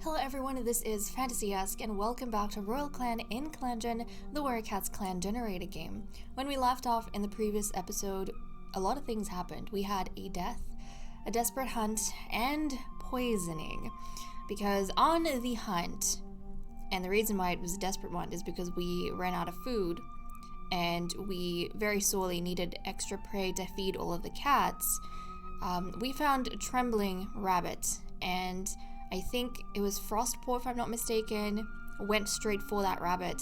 Hello everyone, this is Fantasy-esque and welcome back to Royal Clan in ClanGen, the Werecats clan generator game. When we left off in the previous episode, a lot of things happened. We had a death, a desperate hunt, and poisoning. Because on the hunt, and the reason why it was a desperate one is because we ran out of food and we very sorely needed extra prey to feed all of the cats, we found a trembling rabbit, and I think it was Frostpaw, if I'm not mistaken, went straight for that rabbit.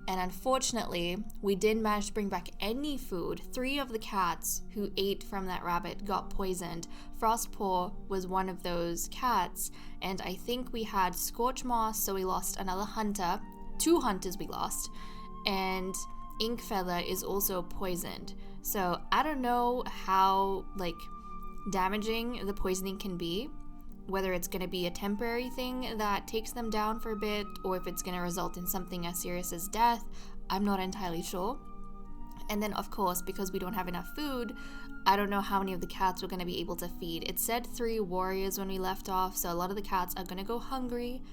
And unfortunately, we didn't manage to bring back any food. 3 of the cats who ate from that rabbit got poisoned. Frostpaw was one of those cats, and I think we had Scorch Moss, so we lost another hunter. 2 hunters we lost, and Inkfeather is also poisoned. So I don't know how, damaging the poisoning can be. Whether it's going to be a temporary thing that takes them down for a bit, or if it's going to result in something as serious as death, I'm not entirely sure. And then, of course, because we don't have enough food, I don't know how many of the cats we're going to be able to feed. It said 3 warriors when we left off, so a lot of the cats are going to go hungry.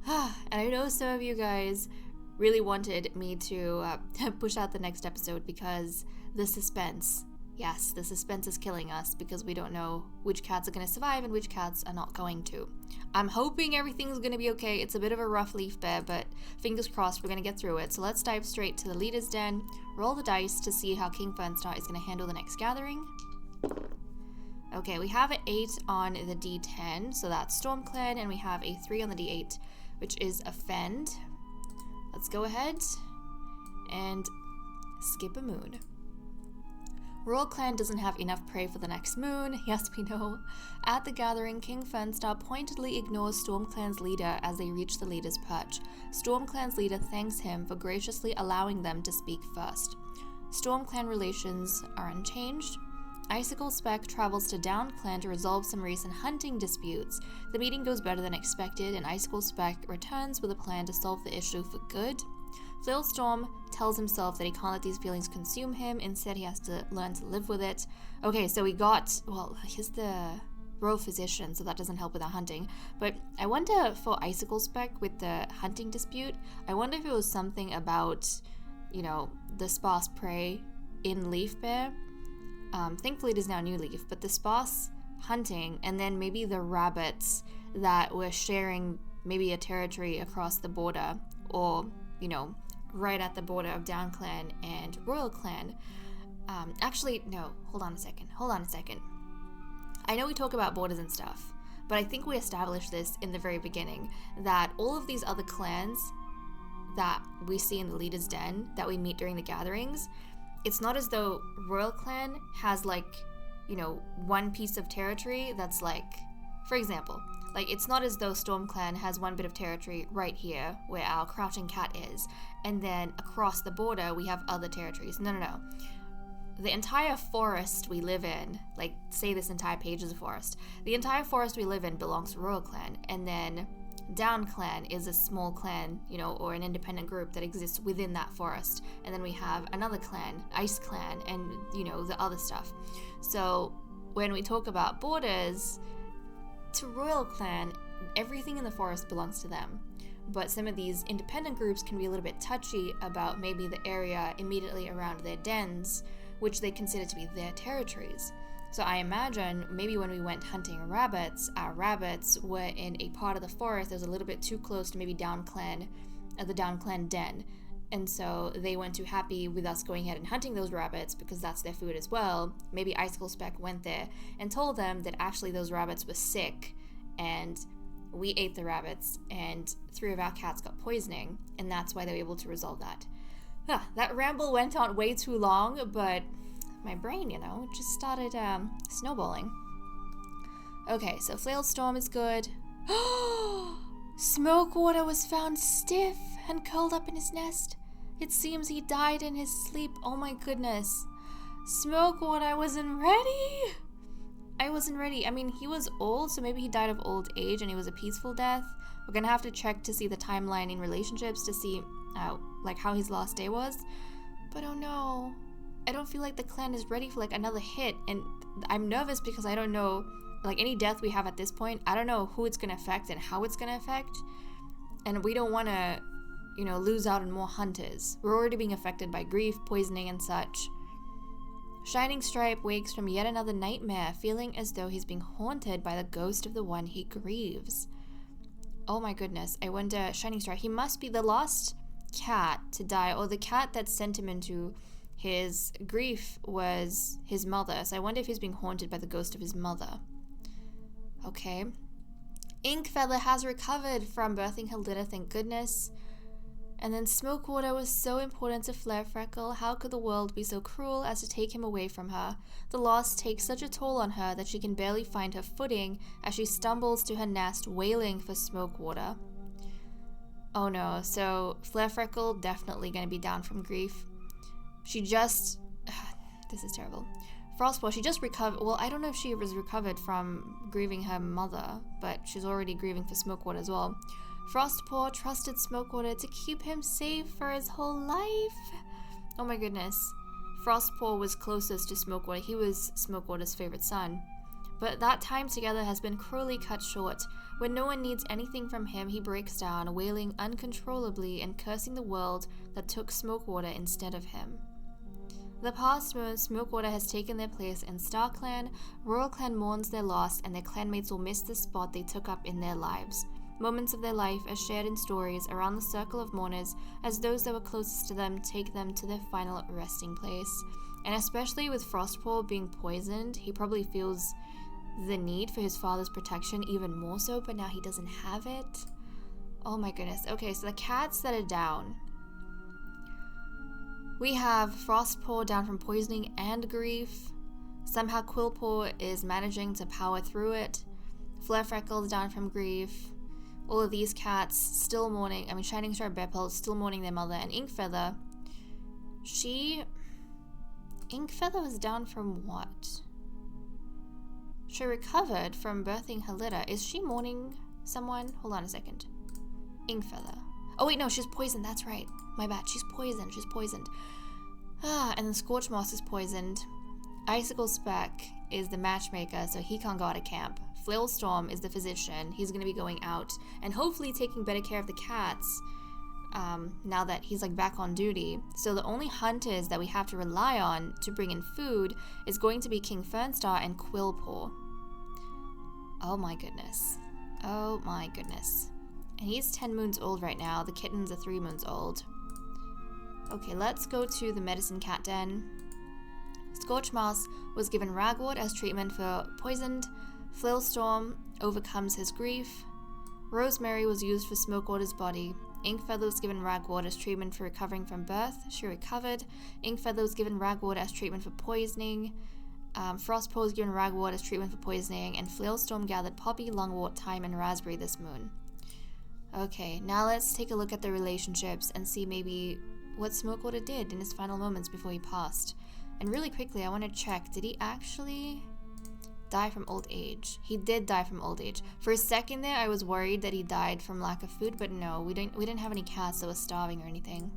And I know some of you guys really wanted me to push out the next episode because the suspense. Yes, the suspense is killing us because we don't know which cats are going to survive and which cats are not going to. I'm hoping everything's going to be okay. It's a bit of a rough leaf bear, but fingers crossed we're going to get through it. So let's dive straight to the leader's den, roll the dice to see how King Fernstar is going to handle the next gathering. Okay, we have an 8 on the D10, so that's Storm Clan, and we have a 3 on the D8, which is Offend. Let's go ahead and skip a moon. Royal Clan doesn't have enough prey for the next moon, yes we know. At the gathering, King Fernstar pointedly ignores Storm Clan's leader as they reach the leader's perch. Storm Clan's leader thanks him for graciously allowing them to speak first. Storm Clan relations are unchanged. Icicle Spec travels to Down Clan to resolve some recent hunting disputes. The meeting goes better than expected, and Icicle Spec returns with a plan to solve the issue for good. Flailstorm tells himself that he can't let these feelings consume him. Instead, he has to learn to live with it. Okay, so he's the royal physician, so that doesn't help with our hunting. But I wonder for Icicle Spec with the hunting dispute, I wonder if it was something about, the sparse prey in Leaf Bear. Thankfully, it is now New Leaf, but the sparse hunting, and then maybe the rabbits that were sharing maybe a territory across the border, or, right at the border of Down Clan and Royal Clan. Actually, no, hold on a second. I know we talk about borders and stuff, but I think we established this in the very beginning, that all of these other clans that we see in the Leader's Den, that we meet during the gatherings, it's not as though Royal Clan has, one piece of territory that's for example, it's not as though Storm Clan has one bit of territory right here where our Crouching Cat is, and then across the border we have other territories. No. The entire forest we live in, say this entire page is a forest, the entire forest we live in belongs to Royal Clan, and then Down Clan is a small clan, or an independent group that exists within that forest, and then we have another clan, Ice Clan, and, the other stuff. So when we talk about borders, to Royal Clan, everything in the forest belongs to them. But some of these independent groups can be a little bit touchy about maybe the area immediately around their dens, which they consider to be their territories. So I imagine maybe when we went hunting rabbits, our rabbits were in a part of the forest that was a little bit too close to maybe Down Clan, the Down Clan den. And so they weren't too happy with us going ahead and hunting those rabbits because that's their food as well. Maybe Icicle Spec went there and told them that actually those rabbits were sick and we ate the rabbits and 3 of our cats got poisoning, and that's why they were able to resolve that. That ramble went on way too long, but my brain, just started snowballing. Okay, so Flailstorm is good. Smokewater was found stiff and curled up in his nest. It seems he died in his sleep. Oh my goodness. Smokewater, I wasn't ready. I mean, he was old, so maybe he died of old age and it was a peaceful death. We're gonna have to check to see the timeline in relationships to see how his last day was. But oh no, I don't feel like the clan is ready for another hit, and I'm nervous because I don't know like any death we have at this point, I don't know who it's going to affect and how it's going to affect. And we don't want to, lose out on more hunters. We're already being affected by grief, poisoning, and such. Shining Stripe wakes from yet another nightmare, feeling as though he's being haunted by the ghost of the one he grieves. Oh my goodness, I wonder, Shining Stripe, he must be the last cat to die, or the cat that sent him into his grief was his mother. So I wonder if he's being haunted by the ghost of his mother. Okay. Inkfeather has recovered from birthing her litter, thank goodness. And then Smokewater was so important to Flarefreckle. How could the world be so cruel as to take him away from her? The loss takes such a toll on her that she can barely find her footing as she stumbles to her nest, wailing for Smokewater. Oh no, so Flarefreckle definitely going to be down from grief. She just... this is terrible. Frostpaw, she just recovered... Well, I don't know if she was recovered from grieving her mother, but she's already grieving for Smokewater as well. Frostpaw trusted Smokewater to keep him safe for his whole life. Oh my goodness. Frostpaw was closest to Smokewater. He was Smokewater's favorite son. But that time together has been cruelly cut short. When no one needs anything from him, he breaks down, wailing uncontrollably and cursing the world that took Smokewater instead of him. The past moon, Smokewater has taken their place in Star Clan. Royal Clan mourns their loss, and their clanmates will miss the spot they took up in their lives. Moments of their life are shared in stories around the circle of mourners as those that were closest to them take them to their final resting place. And especially with Frostpaw being poisoned, he probably feels the need for his father's protection even more so, but now he doesn't have it. Oh my goodness. Okay, so the cats that are down. We have Frostpaw down from poisoning and grief. Somehow Quillpaw is managing to power through it. Flarefreckle is down from grief. All of these cats still mourning, Shining Stripe Bearpelt still mourning their mother, and Inkfeather, Inkfeather was down from what? She recovered from birthing her litter. Is she mourning someone? Hold on a second. Inkfeather. Oh wait, no, she's poisoned, that's right. My bad, she's poisoned. And then Scorchmoss is poisoned. Icicle Speck is the matchmaker, so he can't go out of camp. Flailstorm is the physician. He's going to be going out and hopefully taking better care of the cats now that he's back on duty. So the only hunters that we have to rely on to bring in food is going to be King Fernstar and Quillpaw. Oh my goodness. And he's 10 moons old right now. The kittens are 3 moons old. Okay, let's go to the medicine cat den. Scorchmoss was given ragwort as treatment for poisoned. Flailstorm overcomes his grief. Rosemary was used for Smokewater's body. Inkfeather was given ragwort as treatment for recovering from birth. She recovered. Inkfeather was given ragwort as treatment for poisoning. Frostpaw was given ragwort as treatment for poisoning. And Flailstorm gathered poppy, lungwort, thyme, and raspberry this moon. Okay, now let's take a look at the relationships and see maybe what Smokewater did in his final moments before he passed. And really quickly, I want to check, did he actually die from old age? He did die from old age. For a second there, I was worried that he died from lack of food, but no, we didn't have any cats that was starving or anything.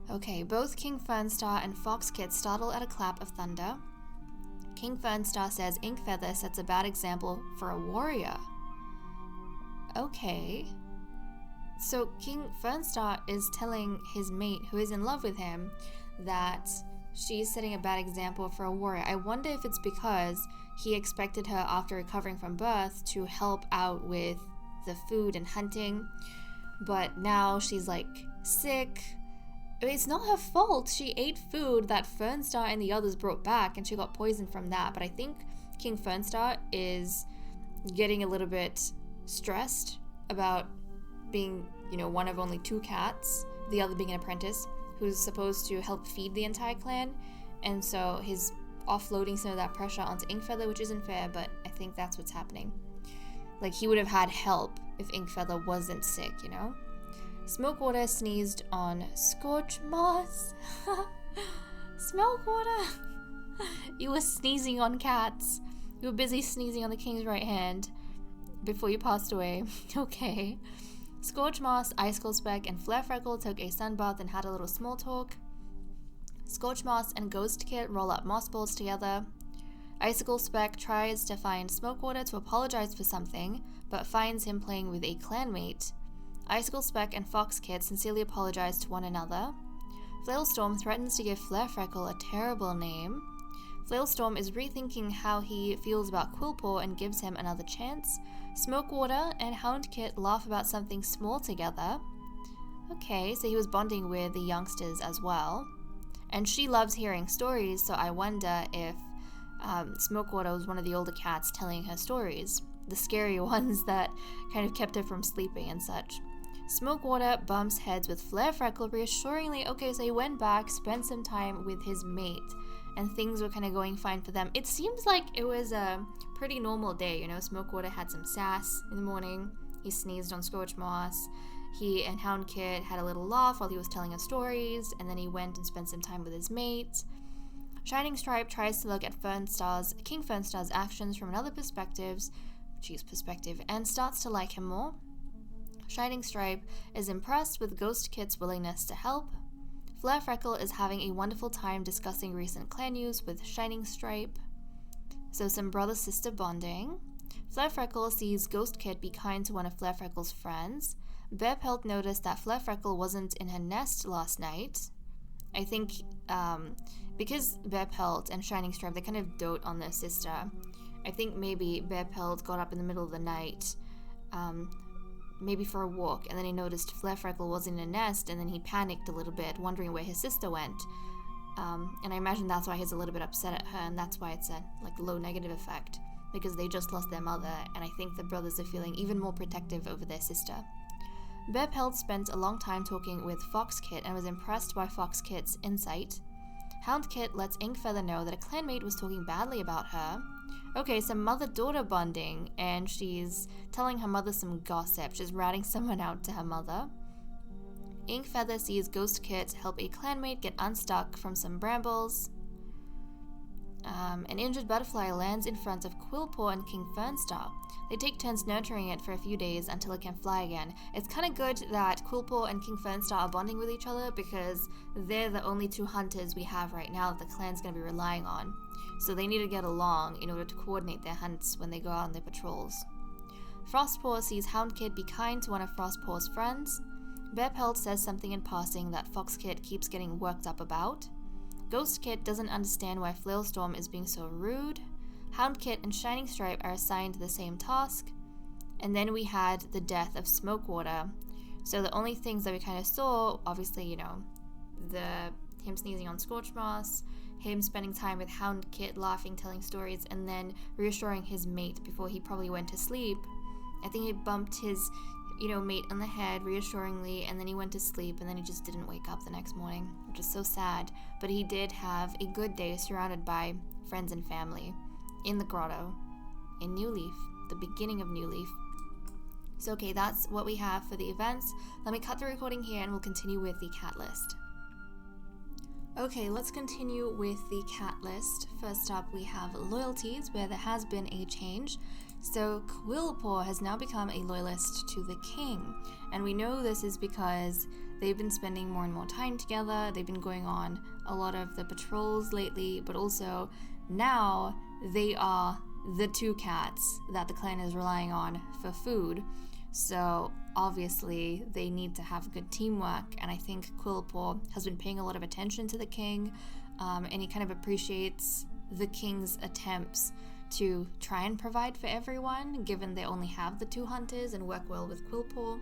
Okay, both King Fernstar and Foxkit startle at a clap of thunder. King Fernstar says Inkfeather sets a bad example for a warrior. Okay. So King Fernstar is telling his mate, who is in love with him, that she's setting a bad example for a warrior. I wonder if it's because he expected her, after recovering from birth, to help out with the food and hunting, but now she's sick. It's not her fault. She ate food that Fernstar and the others brought back, and she got poisoned from that. But I think King Fernstar is getting a little bit stressed about being, one of only 2 cats, the other being an apprentice, who's supposed to help feed the entire clan, and so he's offloading some of that pressure onto Inkfeather, which isn't fair, but I think that's what's happening. He would have had help if Inkfeather wasn't sick, Smokewater sneezed on Scorchmoss. Smokewater! You were sneezing on cats. You were busy sneezing on the king's right hand before you passed away. Okay. Scorchmoss, Icicle Speck, and Flarefreckle took a sunbath and had a little small talk. Scorchmoss and Ghost Kit roll up moss balls together. Icicle Speck tries to find Smokewater to apologize for something, but finds him playing with a clanmate. Icicle Speck and Fox Kid sincerely apologize to one another. Flailstorm threatens to give Flarefreckle a terrible name. Flailstorm is rethinking how he feels about Quillpaw and gives him another chance. Smokewater and Houndkit laugh about something small together. Okay, so he was bonding with the youngsters as well. And she loves hearing stories, so I wonder if Smokewater was one of the older cats telling her stories. The scary ones that kind of kept her from sleeping and such. Smokewater bumps heads with Flarefreckle reassuringly. Okay, so he went back, spent some time with his mate, and things were kind of going fine for them. It seems like it was a pretty normal day, you know. Smokewater had some sass in the morning. He sneezed on Scorch Moss. He and Houndkit had a little laugh while he was telling us stories, and then he went and spent some time with his mate. Shining Stripe tries to look at King Fernstar's actions from another perspective, and starts to like him more. Shining Stripe is impressed with Ghost Kit's willingness to help. Flarefreckle is having a wonderful time discussing recent clan news with Shining Stripe. So some brother-sister bonding. Flarefreckle sees Ghost Kit be kind to one of Flarefreckle's friends. Bearpelt noticed that Flarefreckle wasn't in her nest last night. I think because Bearpelt and Shining Stripe, they kind of dote on their sister. I think maybe Bearpelt got up in the middle of the night, maybe for a walk, and then he noticed Flarefreckle wasn't in a nest, and then he panicked a little bit, wondering where his sister went. And I imagine that's why he's a little bit upset at her, and that's why it's a low negative effect, because they just lost their mother, and I think the brothers are feeling even more protective over their sister. Bearpelt spent a long time talking with Foxkit and was impressed by Foxkit's insight. Houndkit lets Inkfeather know that a clanmate was talking badly about her. Okay, some mother-daughter bonding, and she's telling her mother some gossip. She's ratting someone out to her mother. Inkfeather sees Ghost Kit help a clanmate get unstuck from some brambles. An injured butterfly lands in front of Quillpaw and King Fernstar. They take turns nurturing it for a few days until it can fly again. It's kind of good that Quillpaw and King Fernstar are bonding with each other because they're the only two hunters we have right now that the clan's going to be relying on. So they need to get along in order to coordinate their hunts when they go out on their patrols. Frostpaw sees Houndkit be kind to one of Frostpaw's friends. Bearpelt says something in passing that Foxkit keeps getting worked up about. Ghost Kit doesn't understand why Flailstorm is being so rude. Houndkit and Shining Stripe are assigned the same task. And then we had the death of Smokewater. So the only things that we kind of saw, obviously, you know, him sneezing on Scorch Moss, him spending time with Houndkit, laughing, telling stories, and then reassuring his mate before he probably went to sleep. I think he bumped his, mate on the head reassuringly, and then he went to sleep, and then he just didn't wake up the next morning, which is so sad. But he did have a good day surrounded by friends and family in the grotto in New Leaf, the beginning of New Leaf. So okay, that's what we have for the events. Let me cut the recording here and we'll continue with the cat list. Okay, let's continue with the cat list. First up, we have loyalties, where there has been a change. So Quillpaw has now become a loyalist to the king, and we know this is because they've been spending more and more time together. They've been going on a lot of the patrols lately, but also now they are the two cats that the clan is relying on for food. So obviously they need to have good teamwork, and I think Quillpaw has been paying a lot of attention to the king, and he kind of appreciates the king's attempts to try and provide for everyone, given they only have the two hunters and work well with Quillpaw.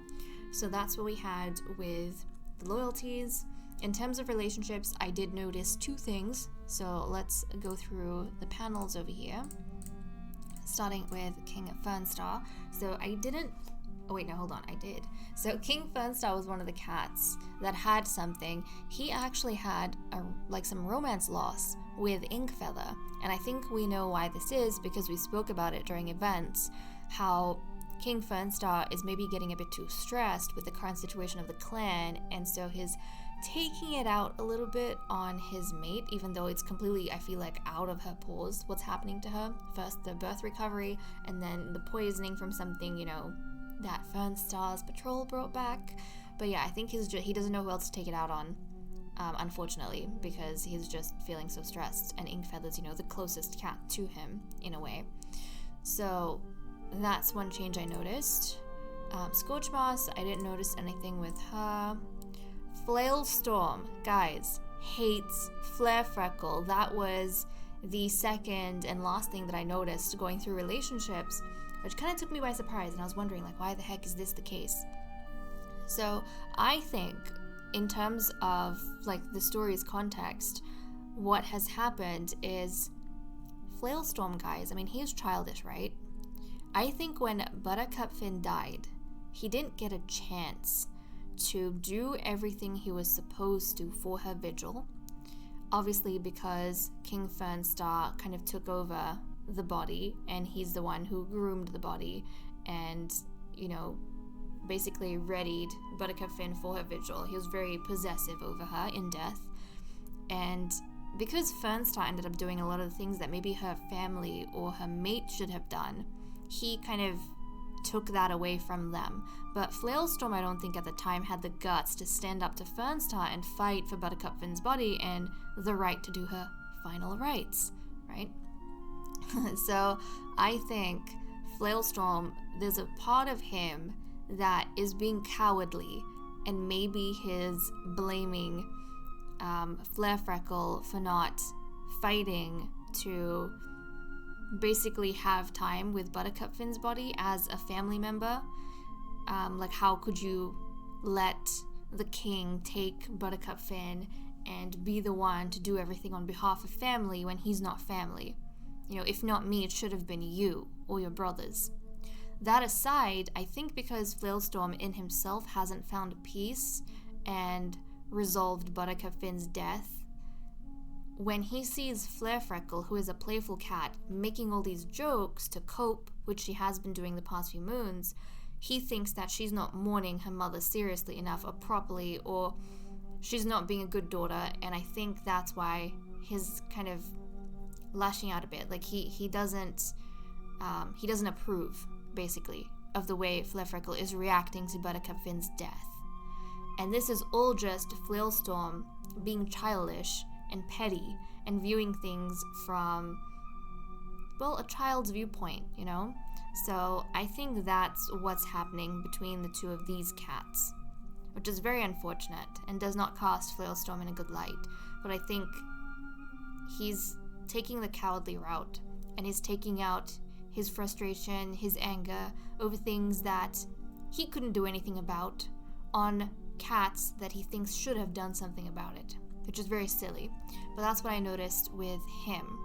So that's what we had with the loyalties. In terms of relationships, I did notice two things, so let's go through the panels over here, starting with King Fernstar. So I did. So King Fernstar was one of the cats that had something. He actually had some romance loss with Inkfeather, and I think we know why this is because we spoke about it during events, how King Fernstar is maybe getting a bit too stressed with the current situation of the clan, and so he's taking it out a little bit on his mate, even though it's completely, I feel like, out of her paws what's happening to her. First the birth recovery, and then the poisoning from something, that Fernstar's patrol brought back. But yeah, I think he doesn't know who else to take it out on. unfortunately, because he's just feeling so stressed, and Inkfeather's, the closest cat to him, in a way. So that's one change I noticed. Scorchmoss, I didn't notice anything with her. Flailstorm, guys, hates Flarefreckle. That was the second and last thing that I noticed going through relationships, which kind of took me by surprise, and I was wondering, why the heck is this the case? So I think, in terms of, the story's context, what has happened is Flailstorm, guys, he was childish, right? I think when Buttercup Finn died, he didn't get a chance to do everything he was supposed to for her vigil. Obviously, because King Fernstar kind of took over the body, and he's the one who groomed the body and, basically readied Buttercup Finn for her vigil. He was very possessive over her in death. And because Fernstar ended up doing a lot of the things that maybe her family or her mate should have done, he kind of took that away from them. But Flailstorm, I don't think at the time, had the guts to stand up to Fernstar and fight for Buttercup Finn's body and the right to do her final rites, right? So I think Flailstorm, there's a part of him that is being cowardly, and maybe his blaming Flarefreckle for not fighting to basically have time with Buttercup Finn's body as a family member. How could you let the king take Buttercup Finn and be the one to do everything on behalf of family when he's not family? If not me, it should have been you or your brothers. That aside, I think because Flailstorm in himself hasn't found peace and resolved Buttercup Finn's death, when he sees Flarefreckle, who is a playful cat, making all these jokes to cope, which she has been doing the past few moons, he thinks that she's not mourning her mother seriously enough or properly, or she's not being a good daughter, and I think that's why he's kind of lashing out a bit. He doesn't approve, basically, of the way Flarefreckle is reacting to Buttercup Finn's death. And this is all just Flailstorm being childish and petty and viewing things from, a child's viewpoint, So I think that's what's happening between the two of these cats, which is very unfortunate and does not cast Flailstorm in a good light. But I think he's taking the cowardly route, and he's taking out his frustration, his anger over things that he couldn't do anything about on cats that he thinks should have done something about it, which is very silly. But that's what I noticed with him.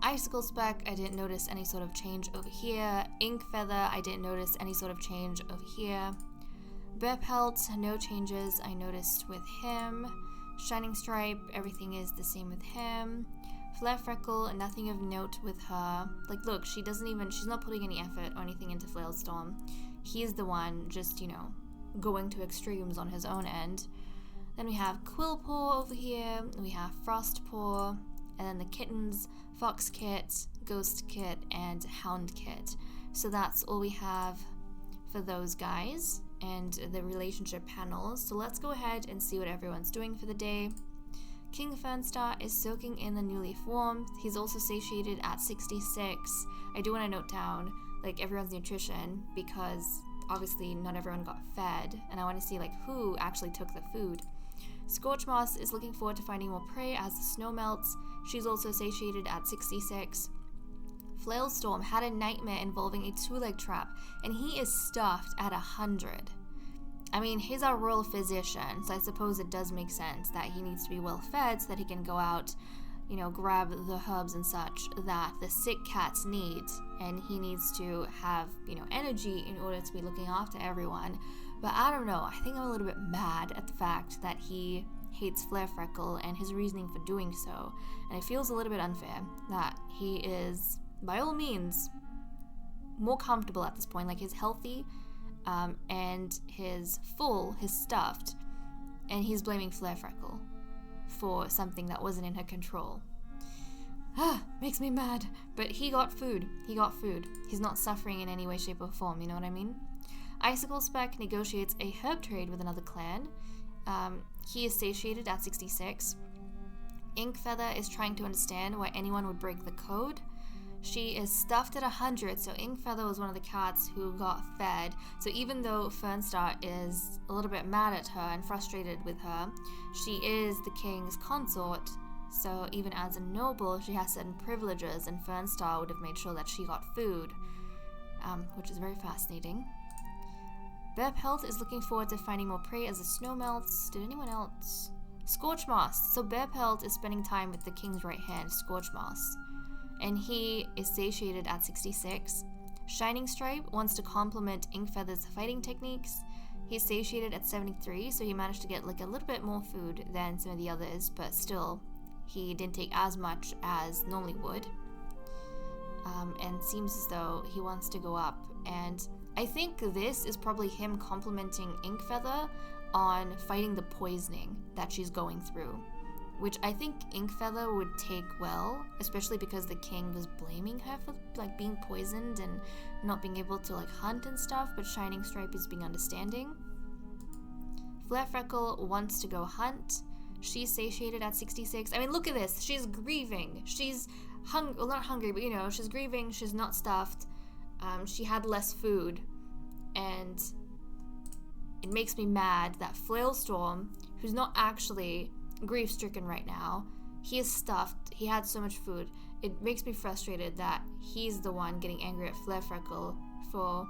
Icicle Speck, I didn't notice any sort of change over here. Inkfeather, I didn't notice any sort of change over here. Bear Pelt, no changes I noticed with him. Shining Stripe, everything is the same with him. Flarefreckle, nothing of note with her. Look, she's not putting any effort or anything into Flailstorm. He's the one just, going to extremes on his own end. Then we have Quillpaw over here, we have Frostpaw, and then the kittens, Fox Kit, Ghost Kit, and Hound Kit. So that's all we have for those guys and the relationship panels. So let's go ahead and see what everyone's doing for the day. King Fernstar is soaking in the new leaf warmth. He's also satiated at 66. I do want to note down everyone's nutrition, because obviously not everyone got fed, and I want to see who actually took the food. Scorchmoss is looking forward to finding more prey as the snow melts. She's also satiated at 66. Flailstorm had a nightmare involving a two-leg trap, and he is stuffed at 100. He's our royal physician, so I suppose it does make sense that he needs to be well fed so that he can go out, grab the herbs and such that the sick cats need, and he needs to have, energy in order to be looking after everyone. But I don't know, I think I'm a little bit mad at the fact that he hates Flarefreckle and his reasoning for doing so, and it feels a little bit unfair that he is, by all means, more comfortable at this point. He's healthy, and he's full, he's stuffed, and he's blaming Flarefreckle for something that wasn't in her control. Makes me mad. But he got food. He's not suffering in any way, shape, or form, you know what I mean? Icicle Speck negotiates a herb trade with another clan. he is satiated at 66. Inkfeather is trying to understand why anyone would break the code. She is stuffed at 100, so Inkfeather was one of the cats who got fed. So even though Fernstar is a little bit mad at her and frustrated with her, she is the king's consort. So even as a noble, she has certain privileges, and Fernstar would have made sure that she got food, which is very fascinating. Bearpelt is looking forward to finding more prey as the snow melts. Did anyone else? Scorchmoss. So Bearpelt is spending time with the king's right hand, Scorchmoss, and he is satiated at 66. Shining Stripe wants to complement Inkfeather's fighting techniques. He's satiated at 73, so he managed to get like a little bit more food than some of the others, but still, he didn't take as much as normally would. And seems as though he wants to go up. And I think this is probably him complimenting Inkfeather on fighting the poisoning that she's going through, which I think Inkfeather would take well, especially because the king was blaming her for like being poisoned and not being able to like hunt and stuff, but Shining Stripe is being understanding. Flarefreckle wants to go hunt. She's satiated at 66. I mean, look at this. She's grieving. She's well, not hungry, but you know, she's grieving. She's not stuffed. She had less food, and it makes me mad that Flailstorm, who's not actually grief-stricken right now, he is stuffed. He had so much food. It makes me frustrated that he's the one getting angry at Flarefreckle for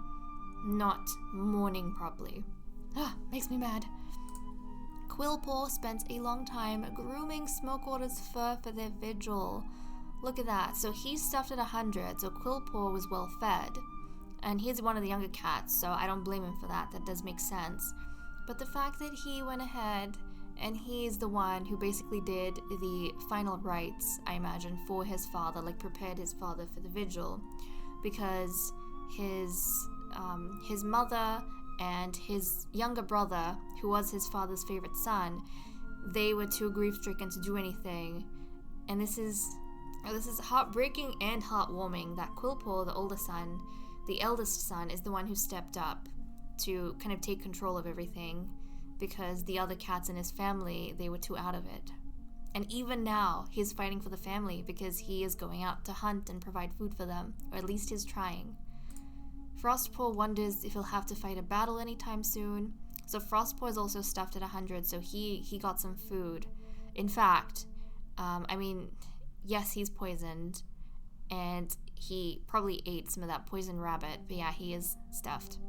not mourning properly. Makes me mad. Quillpaw spent a long time grooming Smokewater's fur for their vigil. Look at that. So he's stuffed at 100, so Quillpaw was well fed. And he's one of the younger cats, so I don't blame him for that. That does make sense. But the fact that he went ahead and he's the one who basically did the final rites, I imagine, for his father, like prepared his father for the vigil, because his mother and his younger brother, who was his father's favorite son, they were too grief-stricken to do anything. And this is heartbreaking and heartwarming that Quillpaw, the older son, the eldest son, is the one who stepped up to kind of take control of everything, because the other cats in his family, they were too out of it. And even now, he's fighting for the family because he is going out to hunt and provide food for them, or at least he's trying. Frostpaw wonders if he'll have to fight a battle anytime soon. So Frostpaw is also stuffed at 100, so he got some food. In fact, yes, he's poisoned, and he probably ate some of that poison rabbit, but yeah, he is stuffed.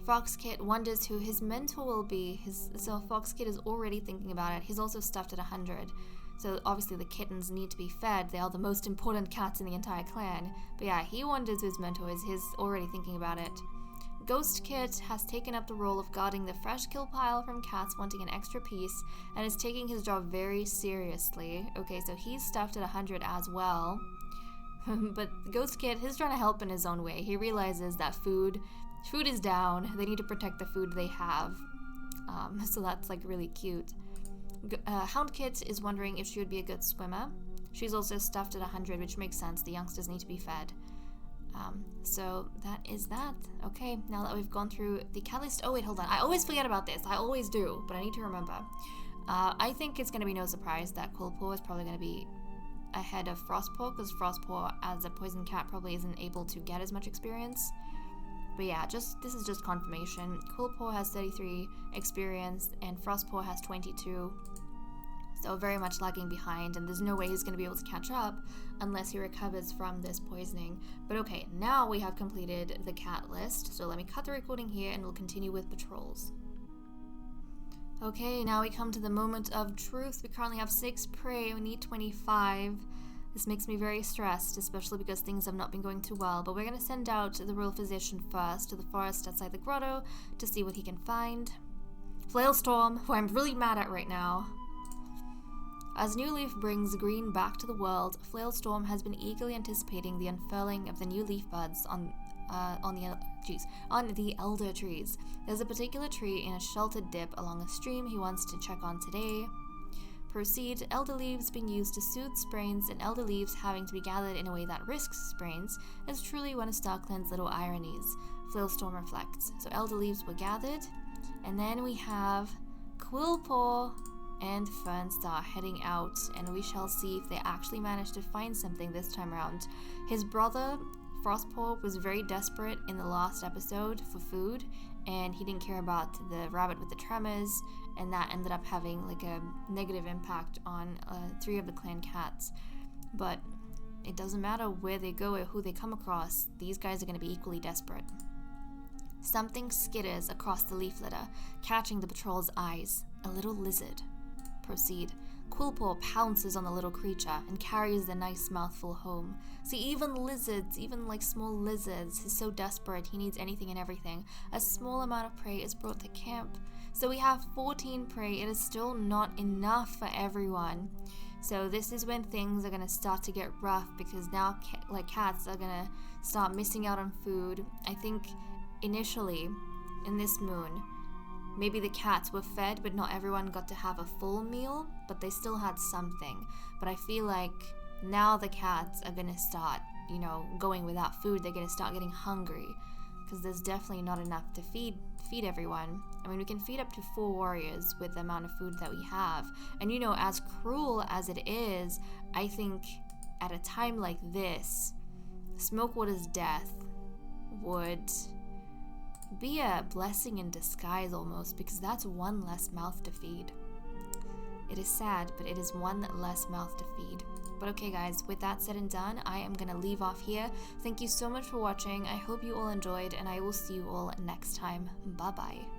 Foxkit wonders who his mentor will be. So Foxkit is already thinking about it. He's also stuffed at 100. So obviously the kittens need to be fed. They are the most important cats in the entire clan. But yeah, he wonders who his mentor is. He's already thinking about it. Ghost Kit has taken up the role of guarding the fresh kill pile from cats wanting an extra piece, and is taking his job very seriously. Okay, so he's stuffed at 100 as well. But Ghost Kit, he's trying to help in his own way. He realizes that food is down. They need to protect the food they have. So that's like really cute. Hound Kit is wondering if she would be a good swimmer. She's also stuffed at 100, which makes sense. The youngsters need to be fed. So that is that. Okay, now that we've gone through the cat list. Oh wait, hold on. I always forget about this. I always do, but I need to remember. I think it's going to be no surprise that Quillpaw is probably going to be ahead of Frostpaw, because Frostpaw as a poison cat probably isn't able to get as much experience. But yeah, this is just confirmation. Quillpaw has 33 experience and Frostpaw has 22. So very much lagging behind, and there's no way he's going to be able to catch up unless he recovers from this poisoning. But okay, now we have completed the cat list, so let me cut the recording here and we'll continue with patrols. Okay, now we come to the moment of truth. We currently have 6 prey, we need 25. This makes me very stressed, especially because things have not been going too well, but we're going to send out the royal physician first to the forest outside the grotto to see what he can find. Flailstorm, who I'm really mad at right now. As New Leaf brings green back to the world, Flailstorm has been eagerly anticipating the unfurling of the new leaf buds on the elder trees. There's a particular tree in a sheltered dip along a stream he wants to check on today. Proceed, elder leaves being used to soothe sprains, and elder leaves having to be gathered in a way that risks sprains is truly one of Starkland's little ironies, Flailstorm reflects. So elder leaves were gathered, and then we have Quillpaw and Fern start heading out, and we shall see if they actually manage to find something this time around. His brother, Frostpaw, was very desperate in the last episode for food, and he didn't care about the rabbit with the tremors, and that ended up having like a negative impact on 3 of the clan cats. But it doesn't matter where they go or who they come across, these guys are going to be equally desperate. Something skitters across the leaf litter, catching the patrol's eyes. A little lizard. Proceed. Quillpaw pounces on the little creature and carries the nice mouthful home. See, even lizards, even like small lizards, he's so desperate he needs anything and everything. A small amount of prey is brought to camp. So we have 14 prey. It is still not enough for everyone. So this is when things are going to start to get rough, because now cats are going to start missing out on food. I think initially in this moon, maybe the cats were fed, but not everyone got to have a full meal, but they still had something. But I feel like now the cats are going to start, going without food. They're going to start getting hungry, because there's definitely not enough to feed everyone. I mean, we can feed up to 4 warriors with the amount of food that we have. And as cruel as it is, I think at a time like this, Smokewater's death would be a blessing in disguise almost, because that's one less mouth to feed. It is sad, but it is one less mouth to feed. But okay guys, with that said and done, I am gonna leave off here. Thank you so much for watching. I hope you all enjoyed, and I will see you all next time. Bye bye.